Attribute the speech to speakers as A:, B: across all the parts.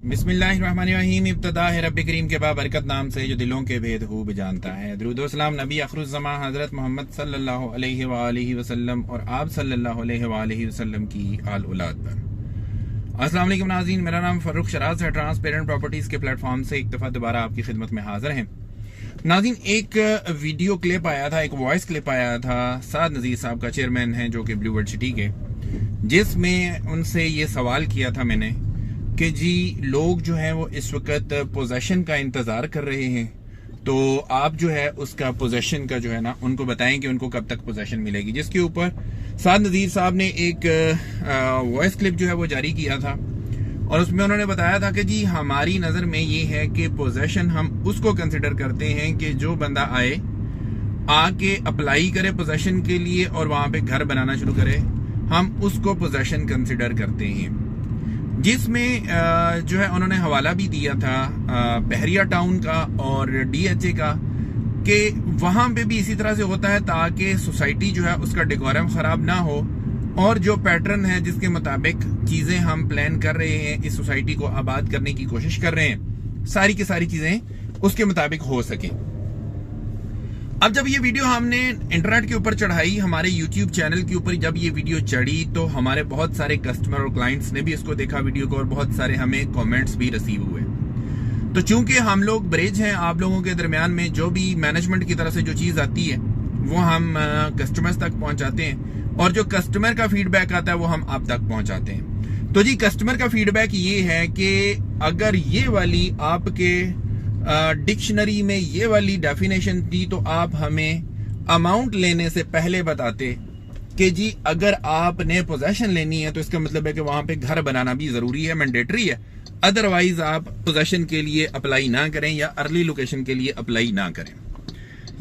A: बिस्मिल्लाहिर्रहमानिर्रहीम। इब्तिदा है रब्बे करीम के बाबरकत नाम से जो दिलों के भेद खूब जानता है। दुरूद व सलाम नबी अखरुज़्ज़मा हज़रत मोहम्मद सल्लल्लाहु अलैहि वालिहि वसल्लम और आप सल्लल्लाहु अलैहि वालिहि वसल्लम की आल औलाद पर। अस्सलाम वालेकुम नाज़रीन, मेरा नाम फ़र्रुख शराज है। ट्रांसपेरेंट प्रॉपर्टीज़ के प्लेटफॉर्म से एक दफ़ा दोबारा आपकी खिदमत में हाजिर हैं। नाज़रीन, एक वीडियो क्लिप आया था, एक वॉइस क्लिप आया था साद नज़ीर साहब का, चेयरमैन हैं जो कि ब्लू वर्ल्ड सिटी के, जिसमें उनसे ये सवाल किया था मैंने कि जी लोग जो है वो इस वक्त पोजेशन का इंतज़ार कर रहे हैं, तो आप जो है उसका पोजेशन का जो है ना उनको बताएं कि उनको कब तक पोजेशन मिलेगी। जिसके ऊपर साद नज़ीर साहब ने एक वॉइस क्लिप जो है वो जारी किया था और उसमें उन्होंने बताया था कि जी हमारी नज़र में ये है कि पोजेशन हम उसको कंसिडर करते हैं कि जो बंदा आके अप्लाई करे पोजेशन के लिए और वहाँ पे घर बनाना शुरू करे, हम उसको पोजेशन कंसिडर करते हैं। जिसमें जो है उन्होंने हवाला भी दिया था बहरिया टाउन का और DHA का, कि वहाँ पे भी इसी तरह से होता है ताकि सोसाइटी जो है उसका डेकोरम ख़राब ना हो और जो पैटर्न है जिसके मुताबिक चीज़ें हम प्लान कर रहे हैं, इस सोसाइटी को आबाद करने की कोशिश कर रहे हैं, सारी की सारी चीज़ें उसके मुताबिक हो सके। अब जब ये वीडियो हमने इंटरनेट के ऊपर चढ़ाई, हमारे YouTube चैनल के ऊपर जब ये वीडियो चढ़ी, तो हमारे बहुत सारे कस्टमर और क्लाइंट्स ने भी इसको देखा वीडियो को और बहुत सारे हमें कमेंट्स भी रिसीव हुए। तो चूंकि हम लोग ब्रिज हैं आप लोगों के दरमियान में, जो भी मैनेजमेंट की तरफ से जो चीज़ आती है वो हम कस्टमर्स तक पहुंचाते हैं और जो कस्टमर का फीडबैक आता है वो हम आप तक पहुंचाते हैं। तो जी कस्टमर का फीडबैक ये है कि अगर ये वाली आपके डिक्शनरी में ये वाली डेफिनेशन थी तो आप हमें अमाउंट लेने से पहले बताते कि जी अगर आपने पोजेशन लेनी है तो इसका मतलब है कि वहां पे घर बनाना भी जरूरी है, मैंडेटरी है, अदरवाइज आप पोजेशन के लिए अप्लाई ना करें या अर्ली लोकेशन के लिए अप्लाई ना करें।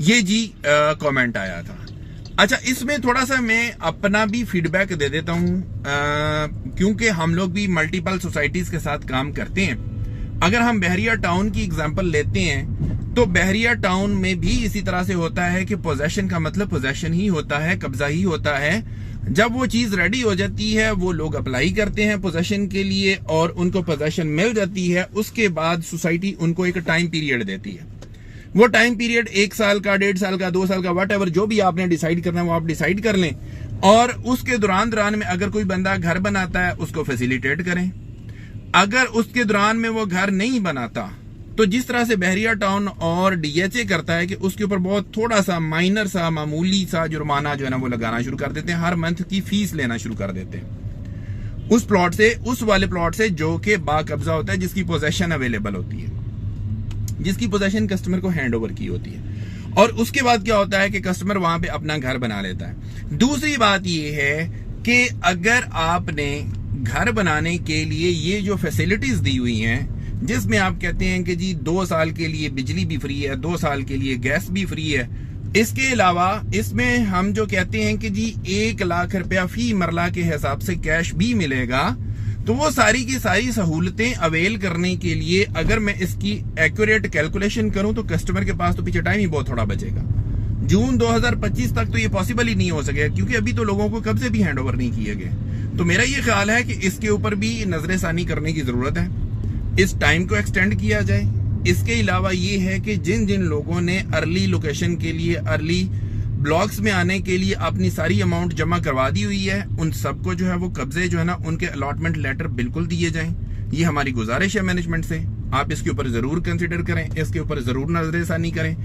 A: ये जी कमेंट आया था। अच्छा, इसमें थोड़ा सा मैं अपना भी फीडबैक दे देता हूं, क्योंकि हम लोग भी मल्टीपल सोसाइटीज के साथ काम करते हैं। अगर हम बहरिया टाउन की एग्जांपल लेते हैं तो बहरिया टाउन में भी इसी तरह से होता है कि पोजेशन का मतलब पोजेशन ही होता है, कब्जा ही होता है। जब वो चीज रेडी हो जाती है वो लोग अप्लाई करते हैं पोजेशन के लिए और उनको पोजेशन मिल जाती है। उसके बाद सोसाइटी उनको एक टाइम पीरियड देती है। वो टाइम पीरियड 1 साल का, 1.5 साल का, 2 साल का, वट एवर जो भी आपने डिसाइड करना है वो आप डिसाइड कर लें और उसके दौरान में अगर कोई बंदा घर बनाता है उसको फैसिलिटेट करें। अगर उसके दौरान में वो घर नहीं बनाता तो जिस तरह से बहरिया टाउन और DHA करता है कि उसके ऊपर बहुत थोड़ा सा माइनर सा मामूली सा जुर्माना जो है ना वो लगाना शुरू कर देते हैं, हर मंथ की फीस लेना शुरू कर देते हैं उस प्लॉट से, उस वाले प्लॉट से जो कि बाकब्जा होता है, जिसकी पोजेशन अवेलेबल होती है, जिसकी पोजेशन कस्टमर को हैंड ओवर की होती है। और उसके बाद क्या होता है कि कस्टमर वहां पे अपना घर बना लेता है। दूसरी बात यह है कि अगर आपने घर बनाने के लिए ये जो फैसिलिटीज दी हुई हैं, जिसमें आप कहते हैं कि जी 2 साल के लिए बिजली भी फ्री है, 2 साल के लिए गैस भी फ्री है, इसके अलावा इसमें हम जो कहते हैं कि जी 1 लाख रुपया फी मरला के हिसाब से कैश भी मिलेगा, तो वो सारी की सारी सहूलतें अवेल करने के लिए अगर मैं इसकी एक्यूरेट कैलकुलेशन करूं तो कस्टमर के पास तो पीछे टाइम ही बहुत थोड़ा बचेगा। जून 2025 तक तो ये पॉसिबल ही नहीं हो सकेगा, क्योंकि अभी तो लोगों को कब्जे भी हैंड ओवर नहीं किए गए। तो मेरा ये ख्याल है कि इसके ऊपर भी नजरसानी करने की जरूरत है, इस टाइम को एक्सटेंड किया जाए। इसके अलावा ये है कि जिन जिन लोगों ने अर्ली लोकेशन के लिए, अर्ली ब्लॉक्स में आने के लिए अपनी सारी अमाउंट जमा करवा दी हुई है, उन सबको जो है वो कब्जे जो है ना उनके अलॉटमेंट लेटर बिल्कुल दिए जाएं। ये हमारी गुजारिश है मैनेजमेंट से, आप इसके ऊपर जरूर कंसिडर करें, इसके ऊपर जरूर नजरसानी करें,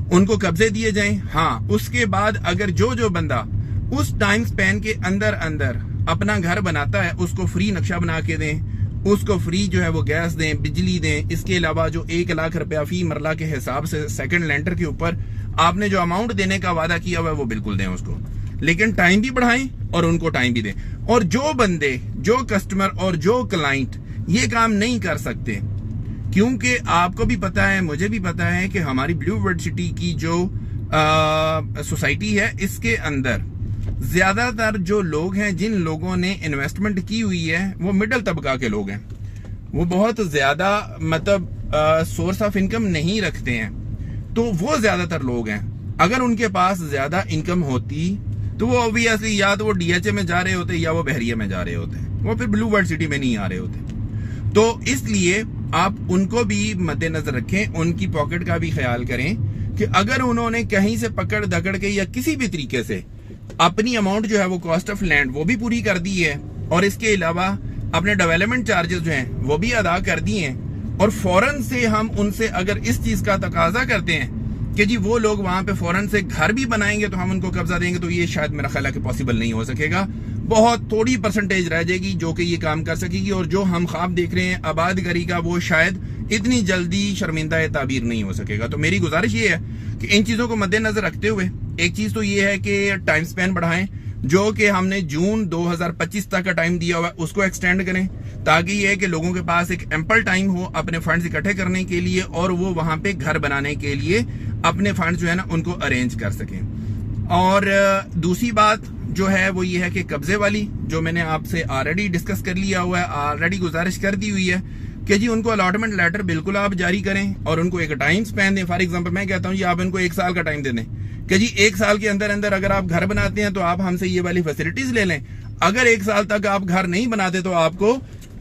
A: उनको कब्जे दिए जाएं। हाँ, उसके बाद अगर जो बंदा उस टाइम स्पैन के अंदर अंदर अपना घर बनाता है उसको फ्री नक्शा बना के दें, उसको फ्री जो है वो गैस दें, बिजली दें। इसके अलावा जो 1 लाख रुपया फी मरला के हिसाब से सेकंड लेंटर के ऊपर आपने जो अमाउंट देने का वादा किया हुआ है वो बिल्कुल दें उसको, लेकिन टाइम भी बढ़ाएं और उनको टाइम भी दें। और जो बंदे, जो कस्टमर और जो क्लाइंट ये काम नहीं कर सकते, क्योंकि आपको भी पता है, मुझे भी पता है कि हमारी ब्लू वर्ल्ड सिटी की जो सोसाइटी है इसके अंदर ज्यादातर जो लोग हैं, जिन लोगों ने इन्वेस्टमेंट की हुई है, वो मिडिल तबका के लोग हैं। वो बहुत ज्यादा मतलब सोर्स ऑफ इनकम नहीं रखते हैं, तो वो ज्यादातर लोग हैं। अगर उनके पास ज्यादा इनकम होती तो वो ऑब्वियसली या तो वो DHA में जा रहे होते या वो बहरिया में जा रहे होते, वो फिर ब्लू वर्ल्ड सिटी में नहीं आ रहे होते। तो इसलिए आप उनको भी मद्देनजर रखें, उनकी पॉकेट का भी ख्याल करें कि अगर उन्होंने कहीं से पकड़ दकड़ के या किसी भी तरीके से अपनी अमाउंट जो है वो कॉस्ट ऑफ लैंड वो भी पूरी कर दी है और इसके अलावा अपने डेवलपमेंट चार्जेस जो हैं वो भी अदा कर दिए हैं, और फौरन से हम उनसे अगर इस चीज का तकाजा करते हैं कि जी वो लोग वहां पे फौरन से घर भी बनाएंगे तो हम उनको कब्जा देंगे, तो ये शायद मेरा ख्याल है कि पॉसिबल नहीं हो सकेगा। बहुत थोड़ी परसेंटेज रह जाएगी जो कि ये काम कर सकेगी, और जो हम ख्वाब देख रहे हैं आबादकारी का वो शायद इतनी जल्दी शर्मिंदा ताबीर नहीं हो सकेगा। तो मेरी गुजारिश ये है कि इन चीजों को मद्देनजर रखते हुए एक चीज तो ये है कि टाइम स्पेन बढ़ाएं, जो कि हमने जून 2025 तक का टाइम दिया हुआ है उसको एक्सटेंड करें, ताकि ये है कि लोगों के पास एक एम्पल टाइम हो अपने फंड्स इकट्ठे करने के लिए और वो वहां पे घर बनाने के लिए अपने फंड्स जो है ना उनको अरेंज कर सकें। और दूसरी बात जो है वो ये है कि कब्जे वाली, जो मैंने आपसे ऑलरेडी डिस्कस कर लिया हुआ है, ऑलरेडी गुजारिश कर दी हुई है कि जी उनको अलॉटमेंट लेटर बिल्कुल आप जारी करें और उनको एक टाइम स्पेन दें। फॉर एग्जांपल मैं कहता हूं जी आप इनको 1 साल का टाइम दे दें कि जी 1 साल के अंदर अंदर अगर आप घर बनाते हैं तो आप हमसे ये वाली फैसिलिटीज ले लें। अगर 1 साल तक आप घर नहीं बनाते तो आपको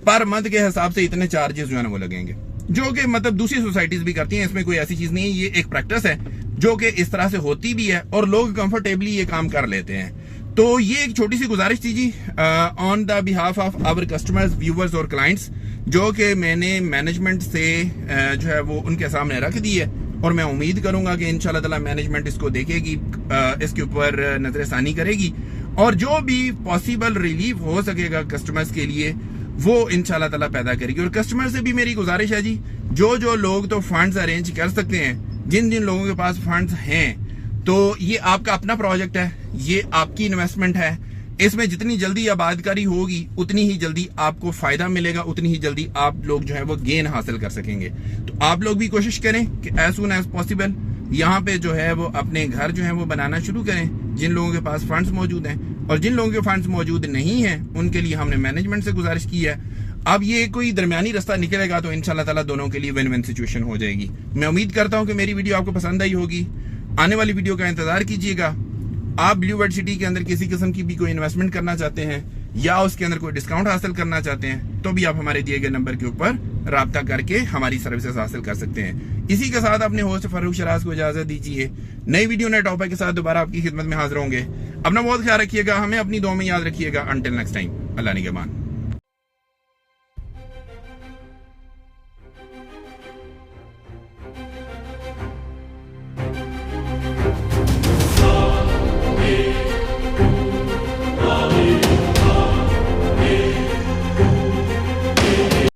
A: पर मंथ के हिसाब से इतने चार्जेस जो है ना वो लगेंगे, जो कि मतलब दूसरी सोसाइटीज भी करती हैं, इसमें कोई ऐसी चीज नहीं है, ये एक प्रैक्टिस है जो कि इस तरह से होती भी है और लोग कंफर्टेबली ये काम कर लेते हैं। तो ये एक छोटी सी गुजारिश थी जी on the behalf of our customers, viewers और क्लाइंट्स, जो कि मैंने मैनेजमेंट से जो है वो उनके सामने रख दी है, और मैं उम्मीद करूंगा कि इंशाल्लाह ताला मैनेजमेंट इसको देखेगी, इसके ऊपर नजरसानी करेगी और जो भी पॉसिबल रिलीफ हो सकेगा कस्टमर्स के लिए वो इंशाल्लाह ताला पैदा करेगी। और कस्टमर से भी मेरी गुजारिश है जी, जो लोग तो फंड्स अरेंज कर सकते हैं, जिन लोगों के पास फंड्स हैं, तो ये आपका अपना प्रोजेक्ट है, ये आपकी इन्वेस्टमेंट है, इसमें जितनी जल्दी आबादकारी होगी उतनी ही जल्दी आपको फायदा मिलेगा, उतनी ही जल्दी आप लोग जो है वो गेन हासिल कर सकेंगे। तो आप लोग भी कोशिश करें कि एज सुन एज पॉसिबल यहाँ पे जो है वो अपने घर जो है वो बनाना शुरू करें, जिन लोगों के पास फंड्स मौजूद हैं, और जिन लोगों के फंड्स मौजूद नहीं हैं उनके लिए हमने मैनेजमेंट से गुजारिश की है। अब ये कोई दरमियानी रास्ता निकलेगा तो इंशाल्लाह ताला दोनों के लिए विन विन सिचुएशन हो जाएगी। मैं उम्मीद करता हूं कि मेरी वीडियो आपको पसंद आई होगी। आने वाली वीडियो का इंतजार कीजिएगा। आप ब्लू वर्ल्ड सिटी के अंदर किसी किस्म की भी कोई इन्वेस्टमेंट करना चाहते हैं या उसके अंदर कोई डिस्काउंट हासिल करना चाहते हैं तो भी आप हमारे दिए गए नंबर के ऊपर राब्ता करके हमारी सर्विसेज हासिल कर सकते हैं। इसी के साथ अपने होस्ट फारूक शराज को इजाजत दीजिए। नई वीडियो नए टॉपिक के साथ दोबारा आपकी खिदमत में हाजिर होंगे। अपना बहुत ख्याल रखिएगा, हमें अपनी दुआ में याद रखिएगा। अंटिल नेक्स्ट टाइम, अल्लाह निगहबान।